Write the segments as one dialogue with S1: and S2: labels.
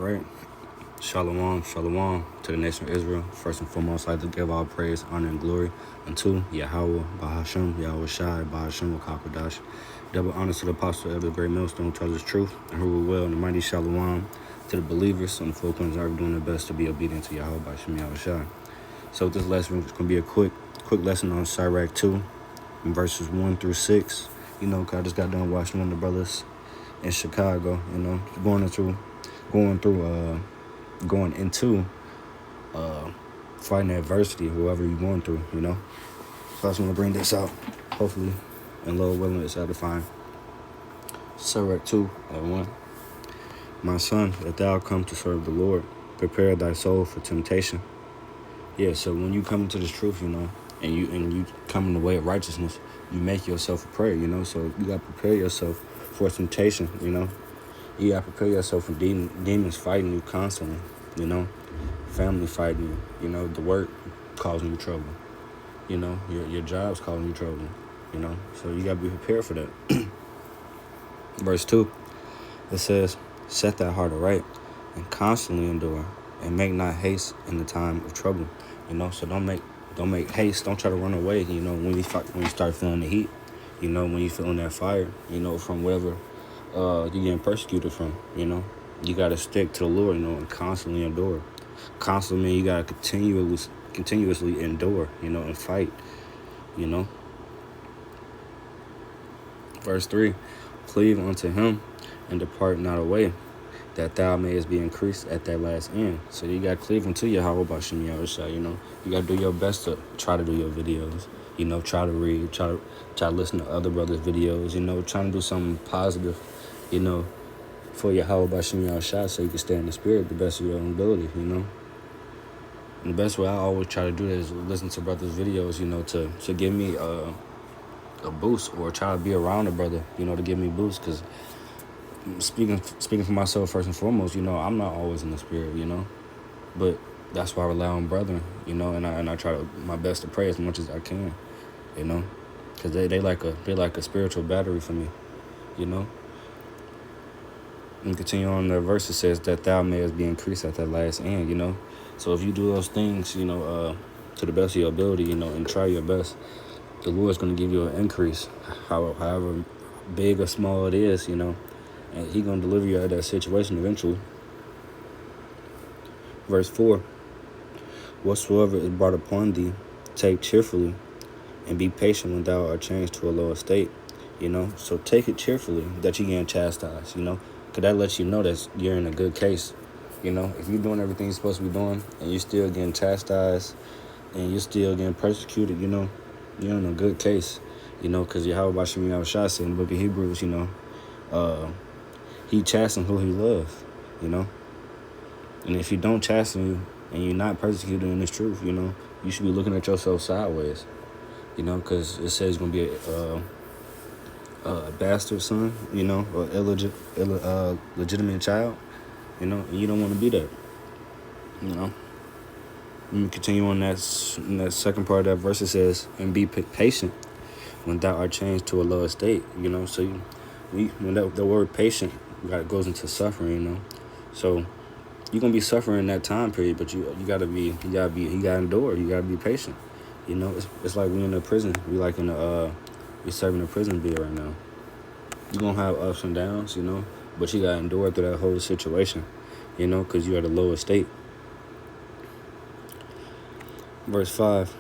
S1: right. Shalom, shalom to the nation of Israel. First and foremost, I'd like to give all praise, honor, and glory unto Yahweh, Bahashem, Yahweh Shai, Bahashem, Wakakodash. Double honor to the apostle of the great millstone who tells us truth and who will well in the mighty shalom to the believers on the four corners are doing their best to be obedient to Yahweh, Bahashem, Yahweh Shai. So this lesson is going to be a quick lesson on Sirach 2, in verses 1 through 6. You know, 'cause I just got done watching one of the brothers in Chicago, going into fighting adversity, whoever you're going through, So I just want to bring this out, hopefully, and Lord willing, it's edifying. Sirach 2:1. My son, if thou come to serve the Lord, prepare thy soul for temptation. Yeah, so when you come into this truth, and you come in the way of righteousness, you make yourself a prayer, So you got to prepare yourself for temptation, You got to prepare yourself for demons fighting you constantly, Family fighting you, the work causing you trouble, Your job's causing you trouble, So you got to be prepared for that. Verse 2, it says, set thy heart aright and constantly endure and make not haste in the time of trouble, So don't make haste. Don't try to run away, when you start feeling the heat, when you feeling that fire, from whatever you're getting persecuted from, You got to stick to the Lord, and constantly endure. Constantly, you got to continuously endure, and fight, Verse 3, cleave unto him and depart not away, that thou mayest be increased at that last end. So you got to cleave unto Yahweh Bashim Yahushua, You got to do your best to try to do your videos, try to read, try to listen to other brothers' videos, trying to do something positive, for Yahweh Bashim Yahushua, so you can stay in the spirit the best of your own ability, And the best way I always try to do that is listen to brothers' videos, to give me a boost, or try to be around a brother, to give me a boost, because speaking for myself first and foremost, I'm not always in the spirit, but that's why I rely on brethren, and I try my best to pray as much as I can, because they like a spiritual battery for me, And continue on, the verse, it says that thou mayest be increased at that last end, So if you do those things, to the best of your ability, and try your best, the Lord's going to give you an increase, however big or small it is, and He's going to deliver you out of that situation eventually. Verse 4, whatsoever is brought upon thee, take cheerfully, and be patient when thou art changed to a lower state, So take it cheerfully that you get chastised, because that lets you know that you're in a good case, If you're doing everything you're supposed to be doing, and you're still getting chastised, and you're still getting persecuted, you're in a good case, because Yahweh Bashim Yahushua said in the book of Hebrews, He chasten who He loves, And if He don't chasten you and you're not persecuted in this truth, you should be looking at yourself sideways, because it says it's going to be a bastard son, or illegitimate child, and you don't want to be that, Let me continue on that second part of that verse. It says, and be patient when thou art changed to a lower state, So when the word patient goes into suffering, So you're gonna be suffering in that time period, but you gotta endure. You gotta be patient. It's like we in a prison. We serving a prison bill right now. You're gonna have ups and downs, but you gotta endure through that whole situation, because you're at a lower state. Verse 5,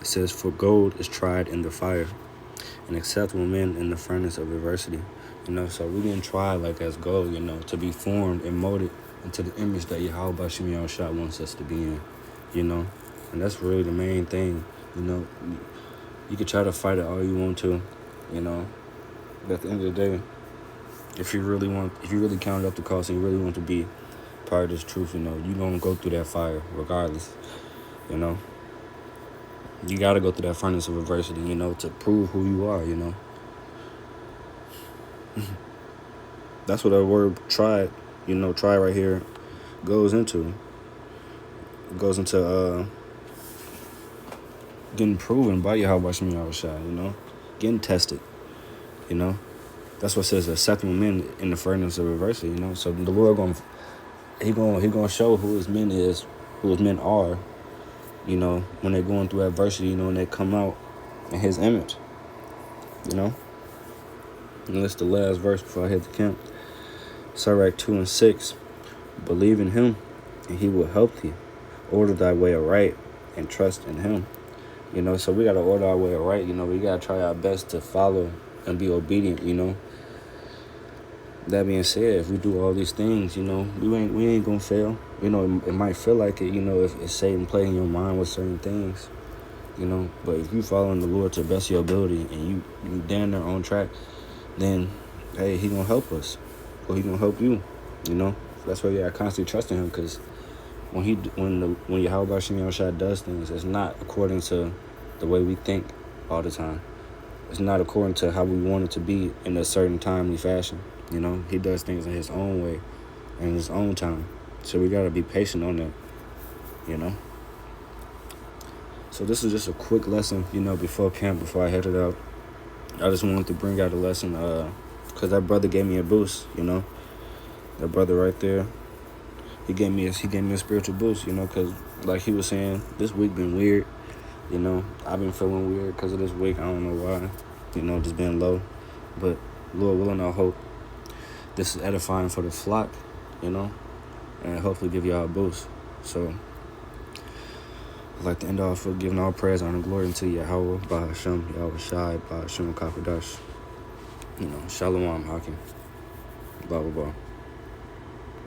S1: it says, for gold is tried in the fire, and acceptable men in the furnace of adversity. So we didn't try like as gold, to be formed and molded into the image that Yahweh Bashim Yahushua wants us to be in, And that's really the main thing, You could try to fight it all you want to, But at the end of the day, if you really count up the cost and you really want to be part of this truth, you're going to go through that fire regardless, You got to go through that furnace of adversity, to prove who you are, That's what that word try right here goes into. It goes into getting proven by Yahweh Shai, getting tested, That's what says acceptable men in the furnace of adversity, you know. So the Lord he gonna show who his men is, who his men are, you know, when they're going through adversity, you know, and they come out in his image, you know. And that's the last verse before I hit the camp. Sirach 2:6. Believe in him, and he will help thee. Order thy way aright, and trust in him. You know, so we got to order our way aright. You know, we got to try our best to follow and be obedient, you know. That being said, if we do all these things, you know, we ain't going to fail. You know, it might feel like it, you know, if Satan play in your mind with certain things, you know. But if you following the Lord to the best of your ability and you damn near on track, then, hey, he going to help us. Or he going to help you, you know. That's why you got to constantly trust in him, because when Yahweh Bashem Yahushua does things, it's not according to the way we think all the time. It's not according to how we want it to be in a certain timely fashion. You know, he does things in his own way and in his own time. So we got to be patient on that, you know. So this is just a quick lesson, you know, before camp, before I headed out. I just wanted to bring out a lesson because that brother gave me a boost, you know. That brother right there, he gave me a spiritual boost, you know, because like he was saying, this week been weird, you know. I've been feeling weird because of this week. I don't know why, you know, just being low. But Lord willing, I hope this is edifying for the flock, you know, and hopefully give y'all a boost. So I'd like to end off with giving all praise, honor, and glory unto Yahweh, Bahashem, Yahweh Shai, Bahashem, Kakadash. You know, Shalom, Hakim, blah, blah, blah.